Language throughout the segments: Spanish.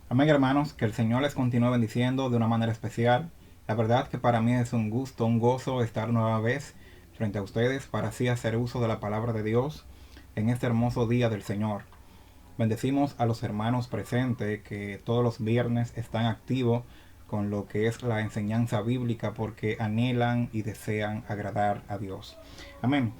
Amén, hermanos, que el Señor les continúe bendiciendo de una manera especial. La verdad que para mí es un gusto, un gozo estar nueva vez frente a ustedes para así hacer uso de la palabra de Dios en este hermoso día del Señor. Bendecimos a los hermanos presentes que todos los viernes están activos con lo que es la enseñanza bíblica porque anhelan y desean agradar a Dios. Amén.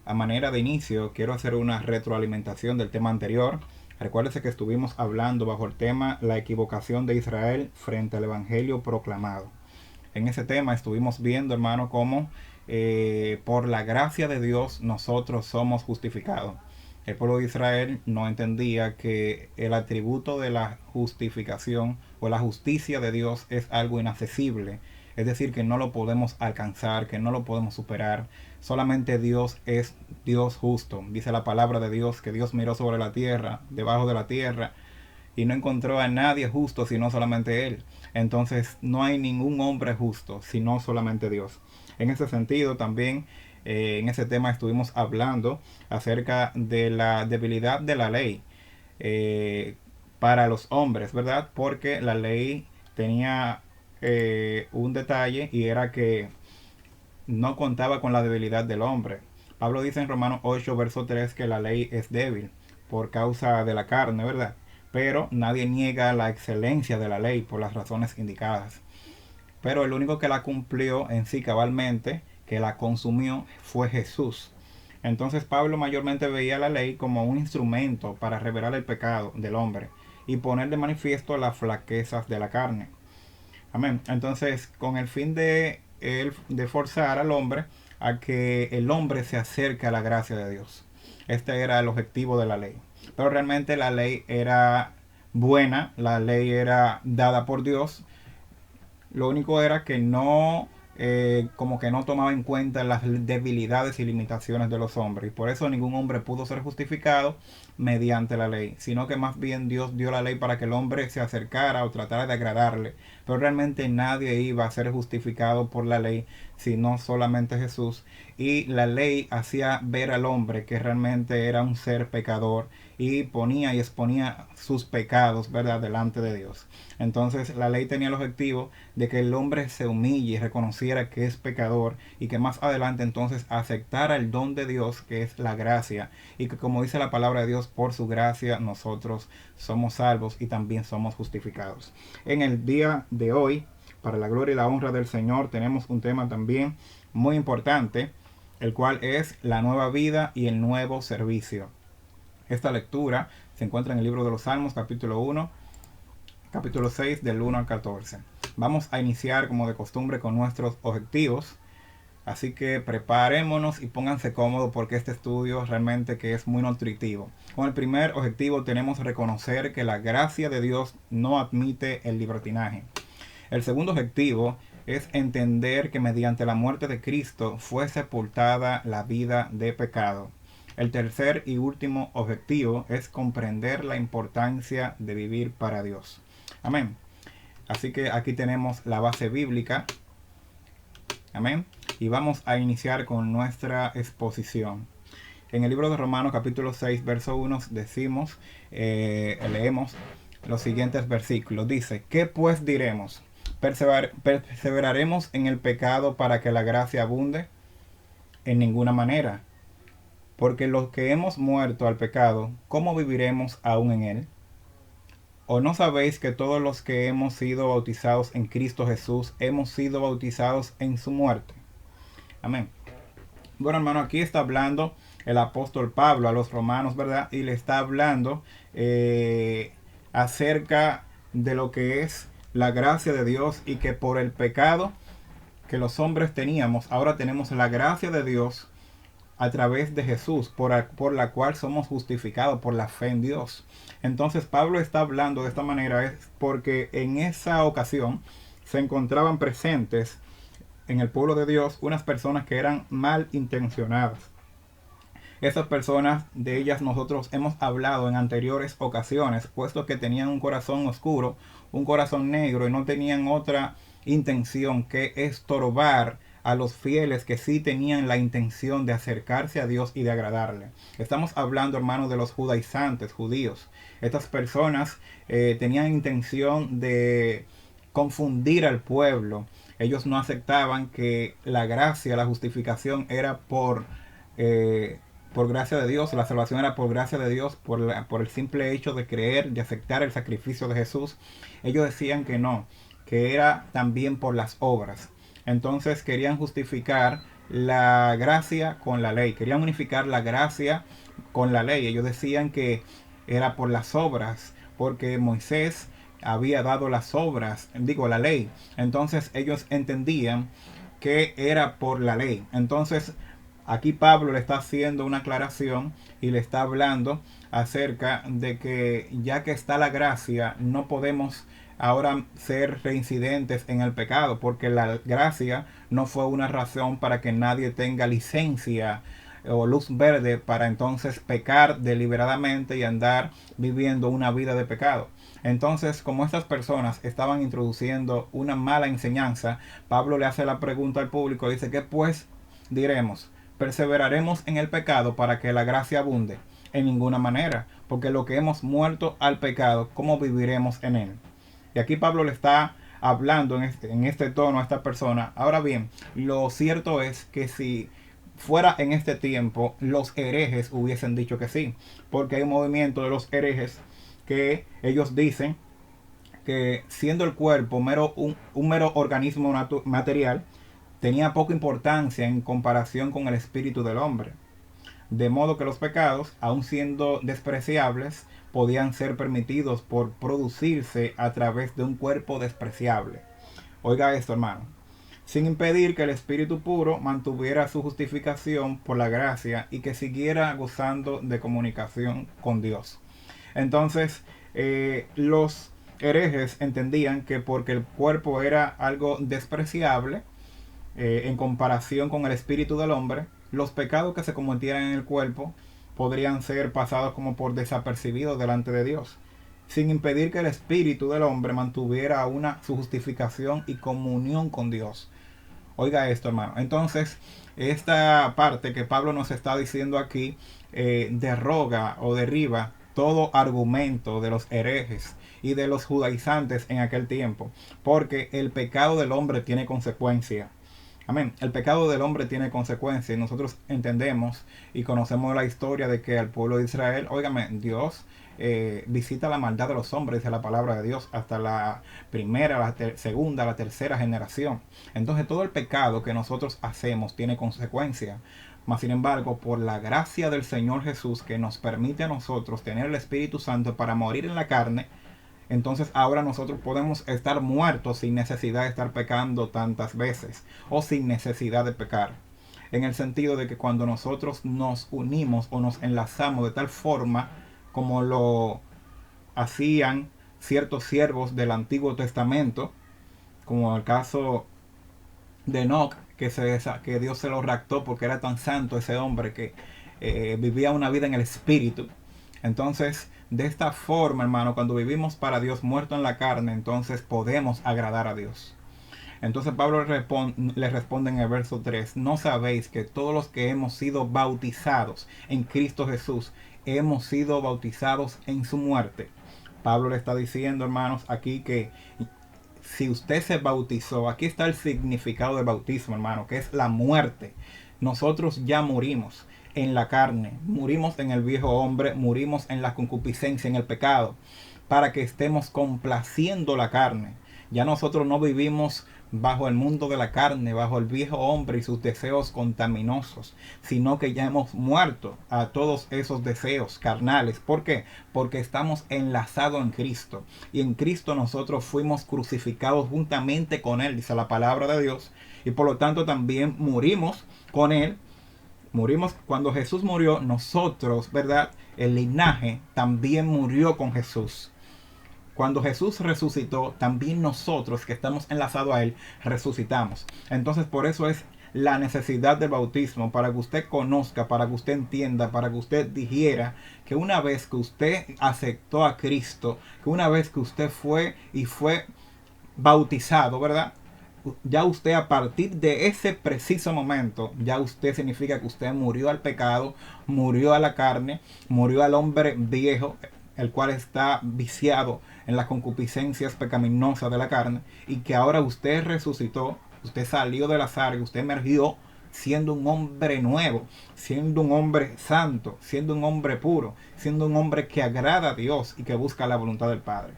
A manera de inicio, quiero hacer una retroalimentación del tema anterior. Recuérdese que estuvimos hablando bajo el tema la equivocación de Israel frente al Evangelio proclamado. En ese tema estuvimos viendo, hermano, cómo por la gracia de Dios nosotros somos justificados. El pueblo de Israel no entendía que el atributo de la justificación o la justicia de Dios es algo inaccesible, es decir, que no lo podemos alcanzar, que no lo podemos superar. Solamente Dios es Dios justo. Dice la palabra de Dios que Dios miró sobre la tierra, debajo de la tierra, y no encontró a nadie justo sino solamente Él. Entonces no hay ningún hombre justo sino solamente Dios. En ese sentido también en ese tema estuvimos hablando acerca de la debilidad de la ley para los hombres, ¿verdad? Porque la ley tenía un detalle y era que no contaba con la debilidad del hombre. Pablo dice en Romanos 8, verso 3 que la ley es débil por causa de la carne, ¿verdad? Pero nadie niega la excelencia de la ley por las razones indicadas. Pero el único que la cumplió en sí cabalmente, que la consumió, fue Jesús. Entonces Pablo mayormente veía la ley como un instrumento para revelar el pecado del hombre y poner de manifiesto las flaquezas de la carne. Amén. Entonces, con el fin de forzar al hombre a que el hombre se acerque a la gracia de Dios. Este era el objetivo de la ley. Pero realmente la ley era buena, la ley era dada por Dios. Lo único era que no, como que no tomaba en cuenta las debilidades y limitaciones de los hombres. Y por eso ningún hombre pudo ser justificado mediante la ley, sino que más bien Dios dio la ley para que el hombre se acercara o tratara de agradarle. Pero realmente nadie iba a ser justificado por la ley, sino solamente Jesús. Y la ley hacía ver al hombre que realmente era un ser pecador y ponía y exponía sus pecados, ¿verdad?, delante de Dios. Entonces la ley tenía el objetivo de que el hombre se humille y reconociera que es pecador y que más adelante entonces aceptara el don de Dios, que es la gracia, y que, como dice la palabra de Dios, por su gracia nosotros somos salvos y también somos justificados. En el día de hoy, para la gloria y la honra del Señor, tenemos un tema también muy importante, el cual es la nueva vida y el nuevo servicio. Esta lectura se encuentra en el libro de los Salmos, capítulo 1, capítulo 6, del 1 al 14. Vamos a iniciar como de costumbre con nuestros objetivos. Así que preparémonos y pónganse cómodos porque este estudio realmente que es muy nutritivo. Con el primer objetivo tenemos reconocer que la gracia de Dios no admite el libertinaje. El segundo objetivo es entender que mediante la muerte de Cristo fue sepultada la vida de pecado. El tercer y último objetivo es comprender la importancia de vivir para Dios. Amén. Así que aquí tenemos la base bíblica. Amén. Y vamos a iniciar con nuestra exposición. En el libro de Romanos capítulo 6, verso 1 decimos, leemos los siguientes versículos. Dice, ¿qué pues diremos? ¿Perseveraremos en el pecado para que la gracia abunde? En ninguna manera. Porque los que hemos muerto al pecado, ¿cómo viviremos aún en él? ¿O no sabéis que todos los que hemos sido bautizados en Cristo Jesús hemos sido bautizados en su muerte? Amén. Bueno, hermano, aquí está hablando el apóstol Pablo a los romanos, ¿verdad? Y le está hablando acerca de lo que es la gracia de Dios y que por el pecado que los hombres teníamos, ahora tenemos la gracia de Dios a través de Jesús, por la cual somos justificados por la fe en Dios. Entonces Pablo está hablando de esta manera es porque en esa ocasión se encontraban presentes en el pueblo de Dios unas personas que eran mal intencionadas. Esas personas, de ellas nosotros hemos hablado en anteriores ocasiones, puesto que tenían un corazón oscuro, un corazón negro y no tenían otra intención que estorbar a los fieles que sí tenían la intención de acercarse a Dios y de agradarle. Estamos hablando, hermanos, de los judaizantes, judíos. Estas personas tenían intención de confundir al pueblo. Ellos no aceptaban que la gracia, la justificación era por gracia de Dios, la salvación era por gracia de Dios, por el simple hecho de creer, de aceptar el sacrificio de Jesús. Ellos decían que no, que era también por las obras. Entonces querían justificar la gracia con la ley, querían unificar la gracia con la ley. Ellos decían que era por las obras, porque Moisés había dado las obras, digo la ley. Entonces ellos entendían que era por la ley. Entonces aquí Pablo le está haciendo una aclaración y le está hablando acerca de que ya que está la gracia, no podemos ahora ser reincidentes en el pecado, porque la gracia no fue una razón para que nadie tenga licencia o luz verde para entonces pecar deliberadamente y andar viviendo una vida de pecado. Entonces, como estas personas estaban introduciendo una mala enseñanza, Pablo le hace la pregunta al público, dice, ¿qué pues diremos? ¿Perseveraremos en el pecado para que la gracia abunde? En ninguna manera, porque lo que hemos muerto al pecado, ¿cómo viviremos en él? Y aquí Pablo le está hablando en este tono a esta persona. Ahora bien, lo cierto es que si fuera en este tiempo, los herejes hubiesen dicho que sí, porque hay un movimiento de los herejes que ellos dicen que siendo el cuerpo un mero organismo material, tenía poca importancia en comparación con el espíritu del hombre. De modo que los pecados, aun siendo despreciables, podían ser permitidos por producirse a través de un cuerpo despreciable. Oiga esto, hermano. Sin impedir que el espíritu puro mantuviera su justificación por la gracia y que siguiera gozando de comunicación con Dios. Entonces, los herejes entendían que porque el cuerpo era algo despreciable, en comparación con el espíritu del hombre, los pecados que se cometieran en el cuerpo podrían ser pasados como por desapercibidos delante de Dios, sin impedir que el espíritu del hombre mantuviera su justificación y comunión con Dios. Oiga esto, hermano. Entonces, esta parte que Pablo nos está diciendo aquí derroga o derriba todo argumento de los herejes y de los judaizantes en aquel tiempo, porque el pecado del hombre tiene consecuencia. Amén. El pecado del hombre tiene consecuencias y nosotros entendemos y conocemos la historia de que al pueblo de Israel, óigame, Dios visita la maldad de los hombres, dice la palabra de Dios, hasta la primera, la segunda, la tercera generación. Entonces todo el pecado que nosotros hacemos tiene consecuencias. Mas sin embargo, por la gracia del Señor Jesús que nos permite a nosotros tener el Espíritu Santo para morir en la carne, entonces ahora nosotros podemos estar muertos sin necesidad de estar pecando tantas veces o sin necesidad de pecar. En el sentido de que cuando nosotros nos unimos o nos enlazamos de tal forma como lo hacían ciertos siervos del Antiguo Testamento, como el caso de Enoc, que Dios se lo raptó porque era tan santo ese hombre que vivía una vida en el Espíritu. Entonces, de esta forma, hermano, cuando vivimos para Dios muerto en la carne, entonces podemos agradar a Dios. Entonces Pablo le responde en el verso 3, ¿no sabéis que todos los que hemos sido bautizados en Cristo Jesús, hemos sido bautizados en su muerte? Pablo le está diciendo, hermanos, aquí que si usted se bautizó, aquí está el significado del bautismo, hermano, que es la muerte. Nosotros ya morimos en la carne, murimos en el viejo hombre, murimos en la concupiscencia, en el pecado, para que estemos complaciendo la carne. Ya nosotros no vivimos bajo el mundo de la carne, bajo el viejo hombre y sus deseos contaminosos, sino que ya hemos muerto a todos esos deseos carnales. ¿Por qué? Porque estamos enlazados en Cristo, y en Cristo nosotros fuimos crucificados juntamente con Él, dice la palabra de Dios, y por lo tanto también murimos con Él. Morimos cuando Jesús murió, nosotros, ¿verdad? El linaje también murió con Jesús. Cuando Jesús resucitó, también nosotros que estamos enlazados a Él, resucitamos. Entonces por eso es la necesidad del bautismo, para que usted conozca, para que usted entienda, para que usted digiera que una vez que usted aceptó a Cristo, que una vez que usted fue bautizado, ¿verdad? ya usted a partir de ese preciso momento, ya usted significa que usted murió al pecado, murió a la carne, murió al hombre viejo, el cual está viciado en las concupiscencias pecaminosas de la carne, y que ahora usted resucitó, usted salió de la sarga, usted emergió siendo un hombre nuevo, siendo un hombre santo, siendo un hombre puro, siendo un hombre que agrada a Dios y que busca la voluntad del Padre.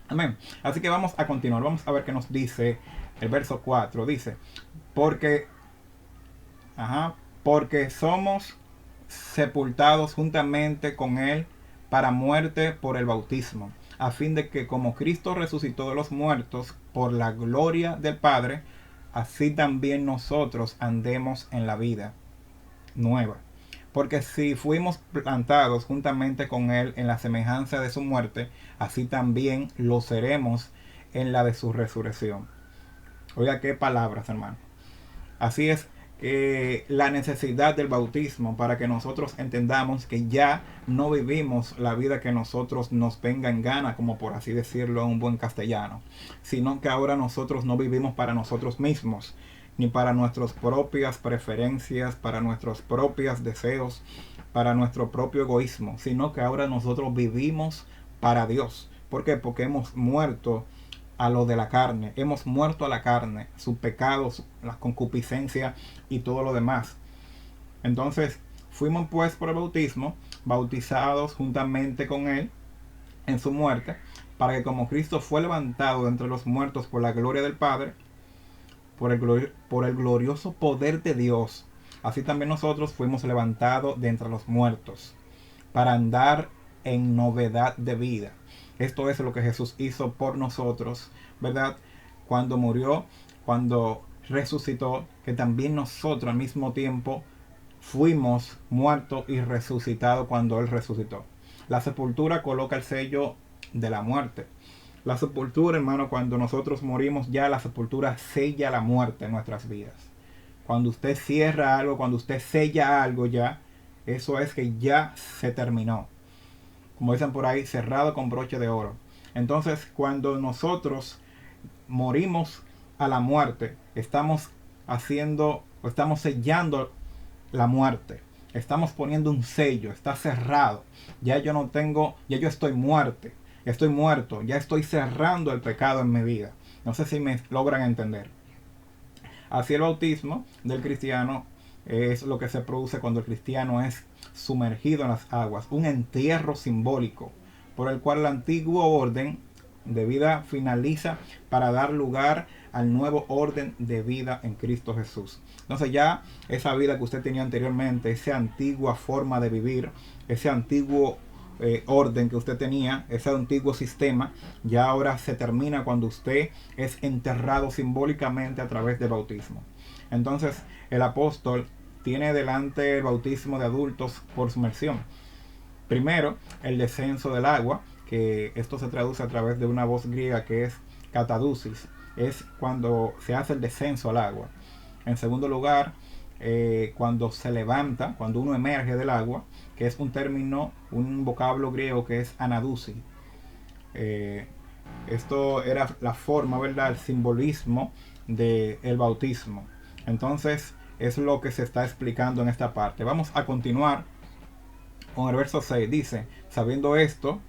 Amén. Así que vamos a continuar. Vamos a ver qué nos dice el verso 4. Dice, porque, porque somos sepultados juntamente con Él para muerte por el bautismo, a fin de que como Cristo resucitó de los muertos por la gloria del Padre, así también nosotros andemos en la vida nueva. Porque si fuimos plantados juntamente con Él en la semejanza de su muerte, así también lo seremos en la de su resurrección. Oiga, qué palabras, hermano. Así es que la necesidad del bautismo para que nosotros entendamos que ya no vivimos la vida que nosotros nos venga en gana, como por así decirlo en un buen castellano, sino que ahora nosotros no vivimos para nosotros mismos, ni para nuestras propias preferencias, para nuestros propios deseos, para nuestro propio egoísmo, sino que ahora nosotros vivimos para Dios. ¿Por qué? Porque hemos muerto a lo de la carne, hemos muerto a la carne, sus pecados, las concupiscencias y todo lo demás. Entonces, fuimos pues por el bautismo, bautizados juntamente con Él en su muerte, para que como Cristo fue levantado de entre los muertos por la gloria del Padre, por el glorioso poder de Dios, así también nosotros fuimos levantados de entre los muertos, para andar en novedad de vida. Esto es lo que Jesús hizo por nosotros, ¿verdad? Cuando murió, cuando resucitó, que también nosotros al mismo tiempo fuimos muertos y resucitados cuando Él resucitó. La sepultura coloca el sello de la muerte. La sepultura, hermano, cuando nosotros morimos, ya la sepultura sella la muerte en nuestras vidas. Cuando usted cierra algo, cuando usted sella algo ya, eso es que ya se terminó. Como dicen por ahí, cerrado con broche de oro. Entonces, cuando nosotros morimos a la muerte, estamos sellando la muerte. Estamos poniendo un sello, está cerrado. Ya yo no tengo, ya yo estoy muerto, ya estoy cerrando el pecado en mi vida. No sé si me logran entender. Así el bautismo del cristiano es lo que se produce cuando el cristiano es sumergido en las aguas, un entierro simbólico por el cual el antiguo orden de vida finaliza para dar lugar al nuevo orden de vida en Cristo Jesús. Entonces ya esa vida que usted tenía anteriormente, esa antigua forma de vivir, ese antiguo orden que usted tenía, ese antiguo sistema, ya ahora se termina cuando usted es enterrado simbólicamente a través del bautismo. Entonces el apóstol tiene delante el bautismo de adultos por sumersión. Primero, el descenso del agua, que esto se traduce a través de una voz griega que es katadusis, es cuando se hace el descenso al agua. En segundo lugar, cuando se levanta, cuando uno emerge del agua, que es un término, un vocablo griego que es anadusi. Esto era la forma, ¿verdad?, el simbolismo del bautismo. Entonces, es lo que se está explicando en esta parte. Vamos a continuar con el verso 6. Dice, sabiendo esto,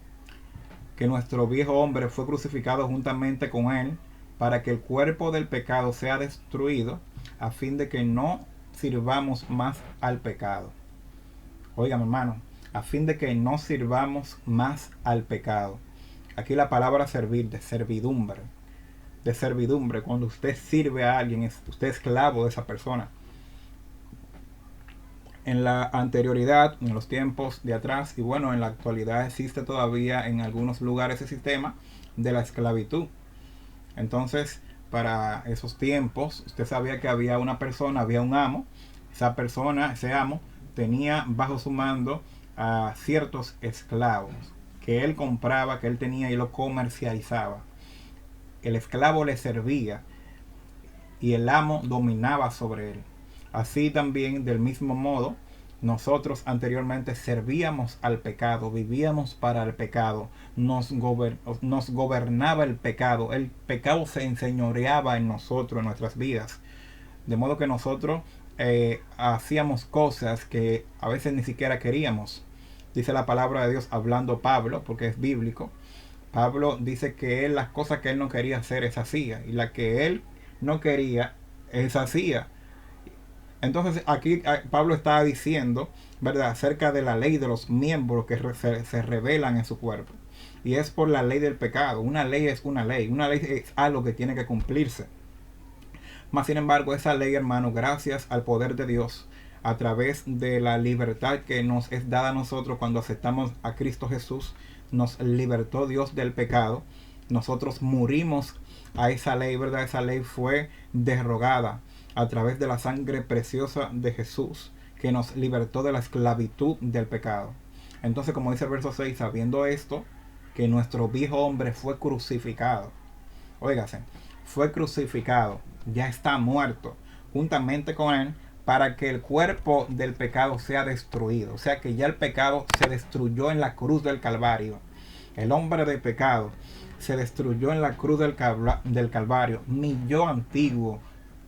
que nuestro viejo hombre fue crucificado juntamente con Él, para que el cuerpo del pecado sea destruido, a fin de que no sirvamos más al pecado. Oigan, hermano, a fin de que no sirvamos más al pecado. Aquí la palabra servir, de servidumbre. De servidumbre, cuando usted sirve a alguien, usted es esclavo de esa persona. En la anterioridad, en los tiempos de atrás, y bueno, en la actualidad existe todavía en algunos lugares el sistema de la esclavitud. Entonces, para esos tiempos, usted sabía que había una persona, había un amo. Esa persona, ese amo, tenía bajo su mando a ciertos esclavos que él compraba, que él tenía y lo comercializaba. El esclavo le servía y el amo dominaba sobre él. Así también, del mismo modo, Nosotros anteriormente servíamos al pecado, vivíamos para el pecado, nos gobernaba el pecado se enseñoreaba en nosotros, en nuestras vidas. De modo que nosotros hacíamos cosas que a veces ni siquiera queríamos. Dice la palabra de Dios hablando Pablo, porque es bíblico. Pablo dice que él las cosas que él no quería hacer, es hacía. Y las que él no quería, es hacía. Entonces aquí Pablo está diciendo, ¿verdad?, acerca de la ley de los miembros que se revelan en su cuerpo. Y es por la ley del pecado. Una ley es una ley. Una ley es algo que tiene que cumplirse. Mas sin embargo, esa ley, hermano, gracias al poder de Dios, a través de la libertad que nos es dada a nosotros cuando aceptamos a Cristo Jesús, nos libertó Dios del pecado. Nosotros murimos a esa ley, ¿verdad? Esa ley fue derogada a través de la sangre preciosa de Jesús, que nos libertó de la esclavitud del pecado. Entonces, como dice el verso 6, sabiendo esto, que nuestro viejo hombre fue crucificado. Óigase, fue crucificado, ya está muerto, juntamente con él, para que el cuerpo del pecado sea destruido. O sea que ya el pecado se destruyó en la cruz del Calvario. El hombre de pecado se destruyó en la cruz del Calvario. Mi yo antiguo,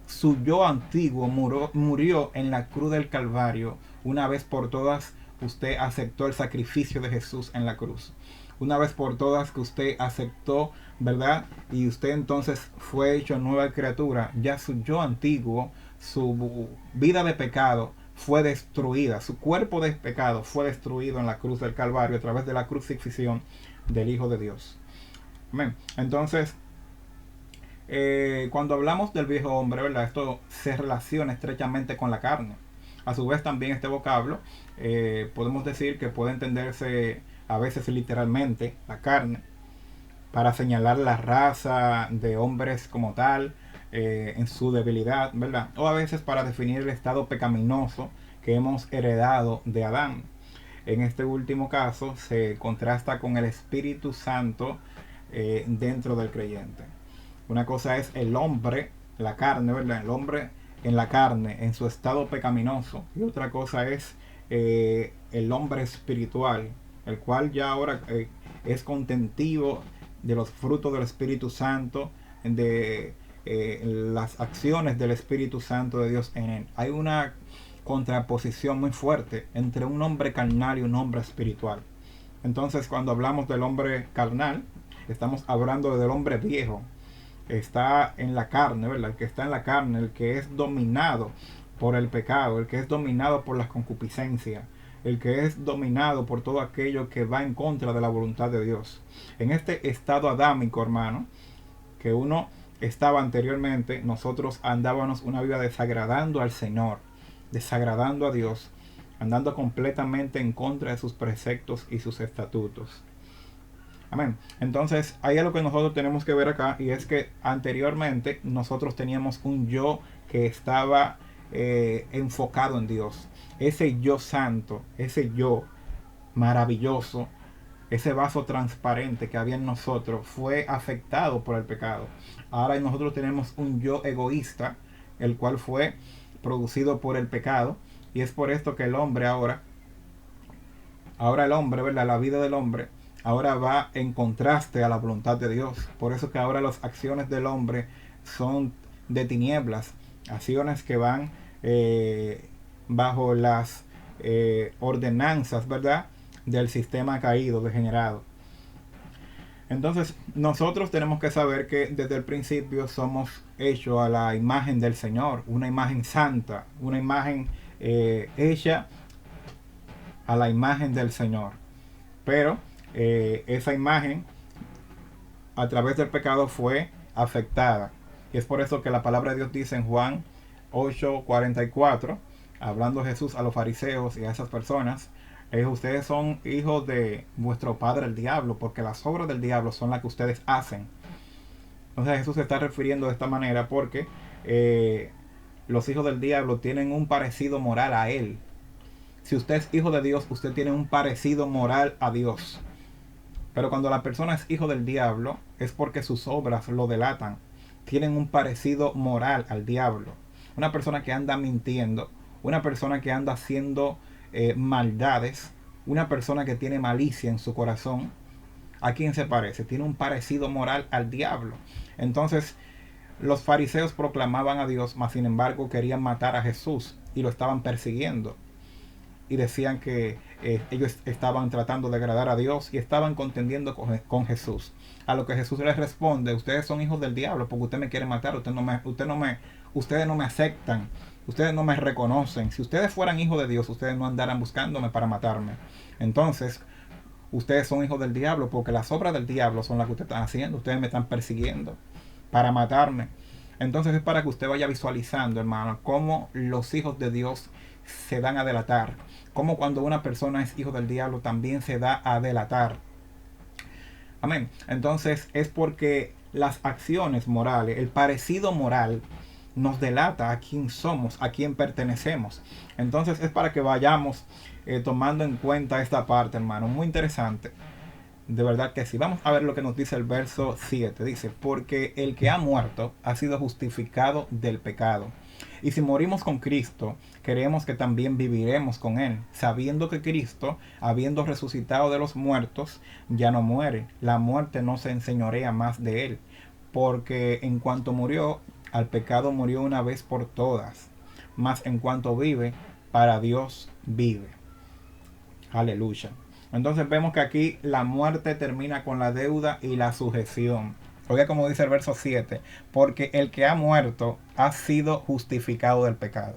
su yo antiguo murió en la cruz del Calvario. Una vez por todas, usted aceptó el sacrificio de Jesús en la cruz. Una vez por todas que usted aceptó, ¿verdad? Y usted entonces fue hecho nueva criatura. Ya su yo antiguo, su vida de pecado fue destruida. Su cuerpo de pecado fue destruido en la cruz del Calvario a través de la crucifixión del Hijo de Dios. Amén. Entonces, cuando hablamos del viejo hombre, ¿verdad?, esto se relaciona estrechamente con la carne. A su vez también este vocablo podemos decir que puede entenderse a veces literalmente la carne, para señalar la raza de hombres como tal, en su debilidad, ¿verdad? O a veces para definir el estado pecaminoso que hemos heredado de Adán. En este último caso se contrasta con el Espíritu Santo dentro del creyente. Una cosa es el hombre, la carne, ¿verdad? El hombre en la carne, en su estado pecaminoso. Y otra cosa es el hombre espiritual, el cual ya ahora es contentivo de los frutos del Espíritu Santo, de las acciones del Espíritu Santo de Dios en él. Hay una contraposición muy fuerte entre un hombre carnal y un hombre espiritual. Entonces, cuando hablamos del hombre carnal, estamos hablando del hombre viejo. Está en la carne, ¿verdad? El que está en la carne, el que es dominado por el pecado, el que es dominado por las concupiscencias, el que es dominado por todo aquello que va en contra de la voluntad de Dios. En este estado adámico, hermano, que uno estaba anteriormente, nosotros andábamos una vida desagradando al Señor, desagradando a Dios, andando completamente en contra de sus preceptos y sus estatutos. Amén. Entonces, hay algo que nosotros tenemos que ver acá, y es que anteriormente nosotros teníamos un yo que estaba enfocado en Dios. Ese yo santo, ese yo maravilloso, ese vaso transparente que había en nosotros fue afectado por el pecado. Ahora nosotros tenemos un yo egoísta, el cual fue producido por el pecado, y es por esto que el hombre ahora el hombre, ¿verdad?, la vida del hombre ahora va en contraste a la voluntad de Dios. Por eso que ahora las acciones del hombre son de tinieblas, acciones que van bajo las ordenanzas, ¿verdad?, del sistema caído, degenerado. Entonces, nosotros tenemos que saber que desde el principio somos hechos a la imagen del Señor, una imagen santa, una imagen hecha a la imagen del Señor. Pero esa imagen a través del pecado fue afectada. Y es por eso que la palabra de Dios dice en Juan 8:44, hablando Jesús a los fariseos y a esas personas: ustedes son hijos de vuestro padre el diablo, porque las obras del diablo son las que ustedes hacen. Entonces Jesús se está refiriendo de esta manera porque los hijos del diablo tienen un parecido moral a él. Si usted es hijo de Dios, usted tiene un parecido moral a Dios. Pero cuando la persona es hijo del diablo, es porque sus obras lo delatan. Tienen un parecido moral al diablo. Una persona que anda mintiendo, una persona que anda haciendo maldades, una persona que tiene malicia en su corazón, ¿a quién se parece? Tiene un parecido moral al diablo. Entonces, los fariseos proclamaban a Dios, mas sin embargo querían matar a Jesús y lo estaban persiguiendo. Y decían que ellos estaban tratando de agradar a Dios y estaban contendiendo con Jesús. A lo que Jesús les responde: ustedes son hijos del diablo porque usted me quiere matar, ustedes no me aceptan, ustedes no me reconocen. Si ustedes fueran hijos de Dios, ustedes no andaran buscándome para matarme. Entonces, ustedes son hijos del diablo porque las obras del diablo son las que ustedes están haciendo. Ustedes me están persiguiendo para matarme. Entonces es para que usted vaya visualizando, hermano, cómo los hijos de Dios se dan a delatar. Cómo cuando una persona es hijo del diablo también se da a delatar. Amén. Entonces es porque las acciones morales, el parecido moral, nos delata a quién somos, a quién pertenecemos. Entonces es para que vayamos tomando en cuenta esta parte, hermano. Muy interesante. De verdad que sí. Vamos a ver lo que nos dice el verso 7. Dice: porque el que ha muerto ha sido justificado del pecado. Y si morimos con Cristo, creemos que también viviremos con Él, sabiendo que Cristo, habiendo resucitado de los muertos, ya no muere. La muerte no se enseñorea más de Él, porque en cuanto murió, al pecado murió una vez por todas. Mas en cuanto vive, para Dios vive. Aleluya. Entonces vemos que aquí la muerte termina con la deuda y la sujeción. Oiga como dice el verso 7, porque el que ha muerto ha sido justificado del pecado.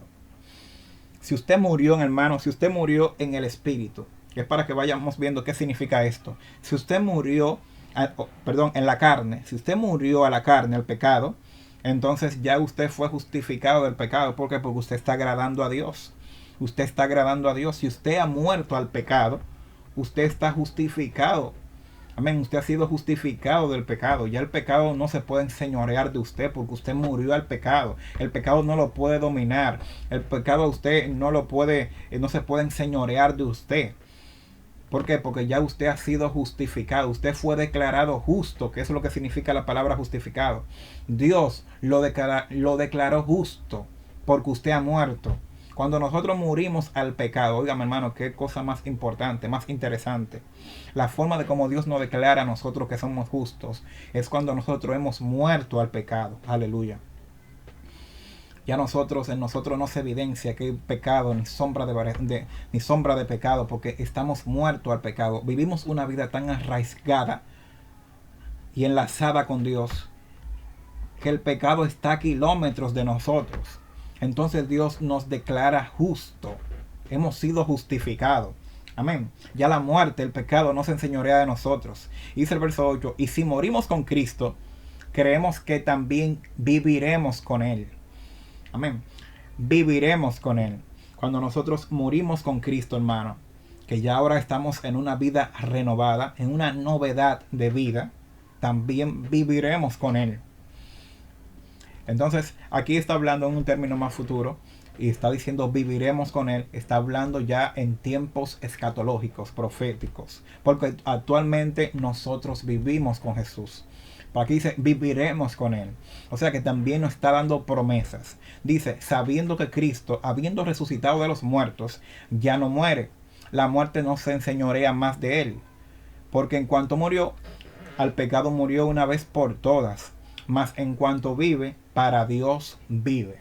Si usted murió, hermano, si usted murió en el espíritu, es para que vayamos viendo qué significa esto. Si usted murió, en la carne, si usted murió a la carne, al pecado, entonces ya usted fue justificado del pecado. ¿Por qué? Porque usted está agradando a Dios. Usted está agradando a Dios. Si usted ha muerto al pecado, usted está justificado. Amén. Usted ha sido justificado del pecado. Ya el pecado no se puede enseñorear de usted porque usted murió al pecado. El pecado no lo puede dominar. El pecado a usted no se puede enseñorear de usted. ¿Por qué? Porque ya usted ha sido justificado. Usted fue declarado justo, que es lo que significa la palabra justificado. Dios lo declaró justo porque usted ha muerto. Cuando nosotros morimos al pecado, oigan, hermano, qué cosa más importante, más interesante. La forma de cómo Dios nos declara a nosotros que somos justos es cuando nosotros hemos muerto al pecado. Aleluya. Ya en nosotros no se evidencia que hay pecado ni sombra de pecado, porque estamos muertos al pecado. Vivimos una vida tan arraigada y enlazada con Dios que el pecado está a kilómetros de nosotros. Entonces Dios nos declara justo. Hemos sido justificados. Amén. Ya la muerte, el pecado no se enseñorea de nosotros. Dice el verso 8, y si morimos con Cristo, creemos que también viviremos con Él. Amén. Viviremos con Él. Cuando nosotros morimos con Cristo, hermano, que ya ahora estamos en una vida renovada, en una novedad de vida, también viviremos con Él. Entonces, aquí está hablando en un término más futuro y está diciendo viviremos con Él. Está hablando ya en tiempos escatológicos, proféticos, porque actualmente nosotros vivimos con Jesús. Pero aquí dice viviremos con Él. O sea que también nos está dando promesas. Dice, sabiendo que Cristo, habiendo resucitado de los muertos, ya no muere. La muerte no se enseñorea más de Él. Porque en cuanto murió, al pecado murió una vez por todas. Mas en cuanto vive, para Dios vive.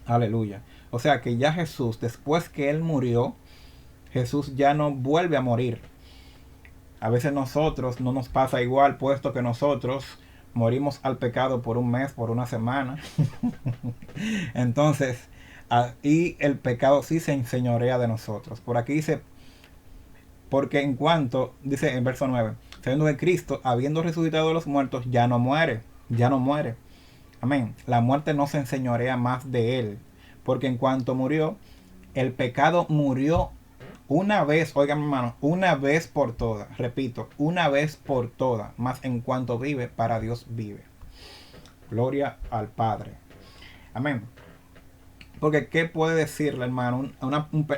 Aleluya. O sea que ya Jesús, después que Él murió, Jesús ya no vuelve a morir. A veces nosotros no nos pasa igual, puesto que nosotros morimos al pecado por un mes, por una semana. Entonces, y el pecado sí se enseñorea de nosotros. Por aquí dice, porque en cuanto, dice en verso 9, sabiendo que Cristo, habiendo resucitado de los muertos, ya no muere. Amén. La muerte no se enseñorea más de Él. Porque en cuanto murió, el pecado murió una vez, oigan hermano, una vez por todas. Repito, una vez por todas. Más en cuanto vive, para Dios vive. Gloria al Padre. Amén. Porque ¿qué puede decirle, hermano,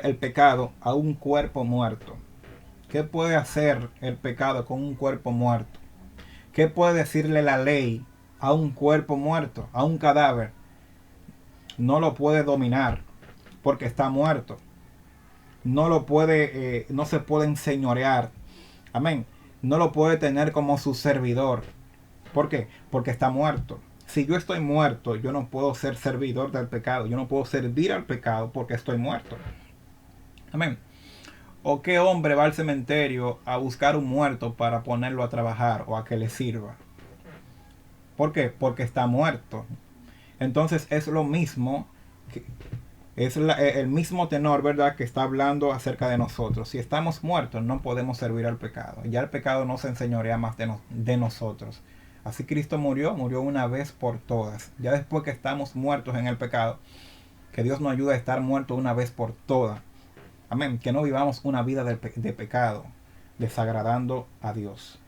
el pecado a un cuerpo muerto? ¿Qué puede hacer el pecado con un cuerpo muerto? ¿Qué puede decirle la ley a un cuerpo muerto, a un cadáver? No lo puede dominar porque está muerto. no lo puede, no se puede enseñorear. Amén. No lo puede tener como su servidor. ¿Por qué? Porque está muerto. Si yo estoy muerto, yo no puedo ser servidor del pecado. Yo no puedo servir al pecado porque estoy muerto. Amén. ¿O qué hombre va al cementerio a buscar un muerto para ponerlo a trabajar o a que le sirva? ¿Por qué? Porque está muerto. Entonces es lo mismo, es el mismo tenor, ¿verdad?, que está hablando acerca de nosotros. Si estamos muertos, no podemos servir al pecado. Ya el pecado no se enseñorea más de nosotros. Así Cristo murió una vez por todas. Ya después que estamos muertos en el pecado, que Dios nos ayude a estar muertos una vez por todas. Amén. Que no vivamos una vida de pecado, desagradando a Dios.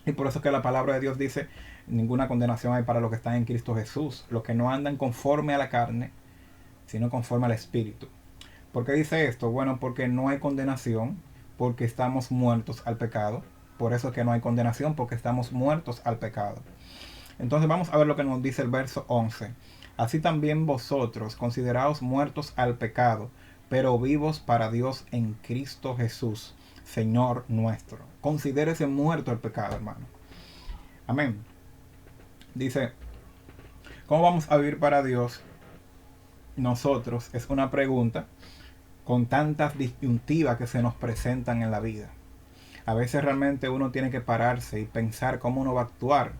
Y por eso es que la palabra de Dios dice, ninguna condenación hay para los que están en Cristo Jesús, los que no andan conforme a la carne, sino conforme al Espíritu. ¿Por qué dice esto? Bueno, porque no hay condenación, porque estamos muertos al pecado. Por eso es que no hay condenación, porque estamos muertos al pecado. Entonces vamos a ver lo que nos dice el verso 11. Así también vosotros, consideraos muertos al pecado, pero vivos para Dios en Cristo Jesús, Señor nuestro. Considérese muerto al pecado, hermano. Amén. Dice, ¿cómo vamos a vivir para Dios nosotros? Es una pregunta con tantas disyuntivas que se nos presentan en la vida. A veces realmente uno tiene que pararse y pensar cómo uno va a actuar.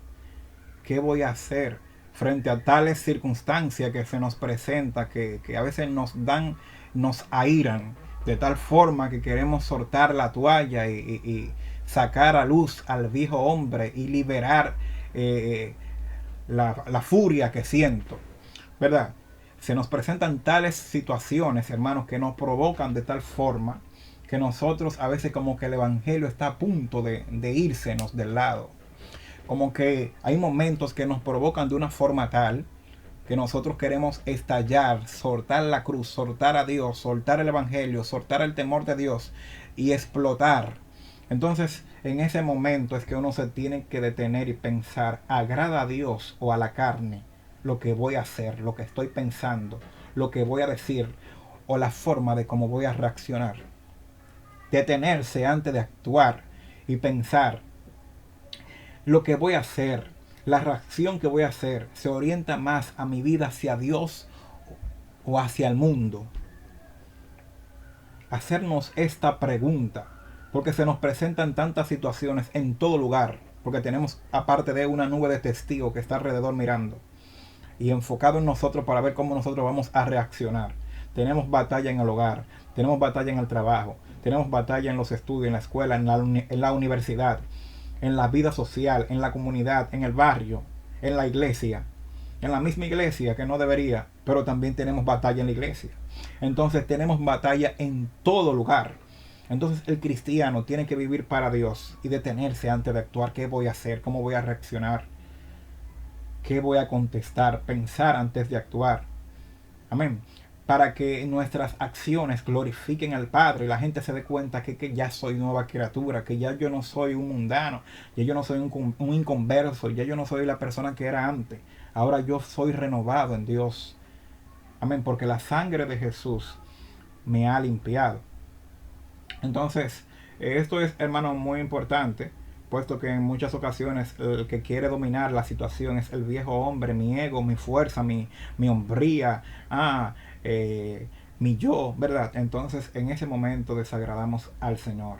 ¿Qué voy a hacer frente a tales circunstancias que se nos presenta, que a veces nos airan de tal forma que queremos soltar la toalla y sacar a luz al viejo hombre y liberar la furia que siento, ¿verdad? Se nos presentan tales situaciones, hermanos, que nos provocan de tal forma que nosotros a veces como que el evangelio está a punto de írsenos del lado. Como que hay momentos que nos provocan de una forma tal que nosotros queremos estallar, soltar la cruz, soltar a Dios, soltar el evangelio, soltar el temor de Dios y explotar. Entonces, en ese momento es que uno se tiene que detener y pensar, ¿agrada a Dios o a la carne lo que voy a hacer, lo que estoy pensando, lo que voy a decir o la forma de cómo voy a reaccionar? Detenerse antes de actuar y pensar, lo que voy a hacer, la reacción que voy a hacer, se orienta más a mi vida hacia Dios o hacia el mundo. Hacernos esta pregunta, porque se nos presentan tantas situaciones en todo lugar, porque tenemos aparte de una nube de testigos que está alrededor mirando y enfocado en nosotros para ver cómo nosotros vamos a reaccionar. Tenemos batalla en el hogar, tenemos batalla en el trabajo, tenemos batalla en los estudios, en la escuela, en la universidad, en la vida social, en la comunidad, en el barrio, en la iglesia, en la misma iglesia que no debería, pero también tenemos batalla en la iglesia. Entonces tenemos batalla en todo lugar. Entonces el cristiano tiene que vivir para Dios y detenerse antes de actuar. ¿Qué voy a hacer? ¿Cómo voy a reaccionar? ¿Qué voy a contestar? Pensar antes de actuar. Amén. Para que nuestras acciones glorifiquen al Padre y la gente se dé cuenta que ya soy nueva criatura, que ya yo no soy un mundano, ya yo no soy un inconverso, ya yo no soy la persona que era antes. Ahora yo soy renovado en Dios. Amén, porque la sangre de Jesús me ha limpiado. Entonces, esto es, hermano, muy importante, puesto que en muchas ocasiones el que quiere dominar la situación es el viejo hombre, mi ego, mi fuerza, mi hombría, mi yo, ¿verdad? Entonces, en ese momento desagradamos al Señor.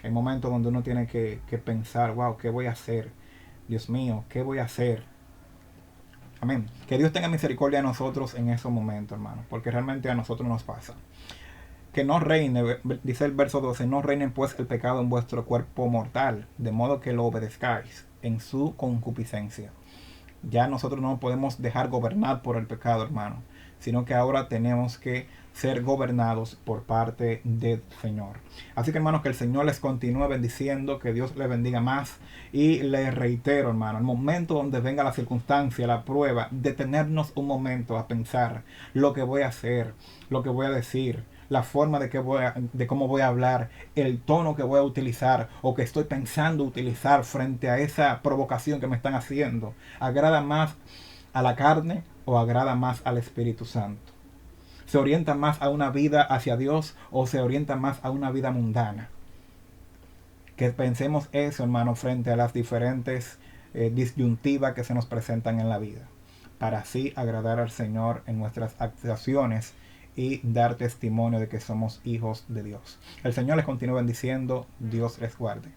El momento donde uno tiene que pensar, wow, ¿qué voy a hacer? Dios mío, ¿qué voy a hacer? Amén. Que Dios tenga misericordia de nosotros en esos momentos, hermano, porque realmente a nosotros nos pasa. Que no reine, dice el verso 12, no reine pues el pecado en vuestro cuerpo mortal, de modo que lo obedezcáis en su concupiscencia. Ya nosotros no podemos dejar gobernar por el pecado, hermano, sino que ahora tenemos que ser gobernados por parte del Señor. Así que, hermanos, que el Señor les continúe bendiciendo, que Dios les bendiga más. Y les reitero, hermano, el momento donde venga la circunstancia, la prueba, detenernos un momento a pensar lo que voy a hacer, lo que voy a decir, la forma de cómo voy a hablar, el tono que voy a utilizar o que estoy pensando utilizar frente a esa provocación que me están haciendo. ¿Agrada más a la carne o agrada más al Espíritu Santo? ¿Se orientan más a una vida hacia Dios o se orientan más a una vida mundana? Que pensemos eso, hermano, frente a las diferentes disyuntivas que se nos presentan en la vida, para así agradar al Señor en nuestras actuaciones y dar testimonio de que somos hijos de Dios. El Señor les continúe bendiciendo. Dios les guarde.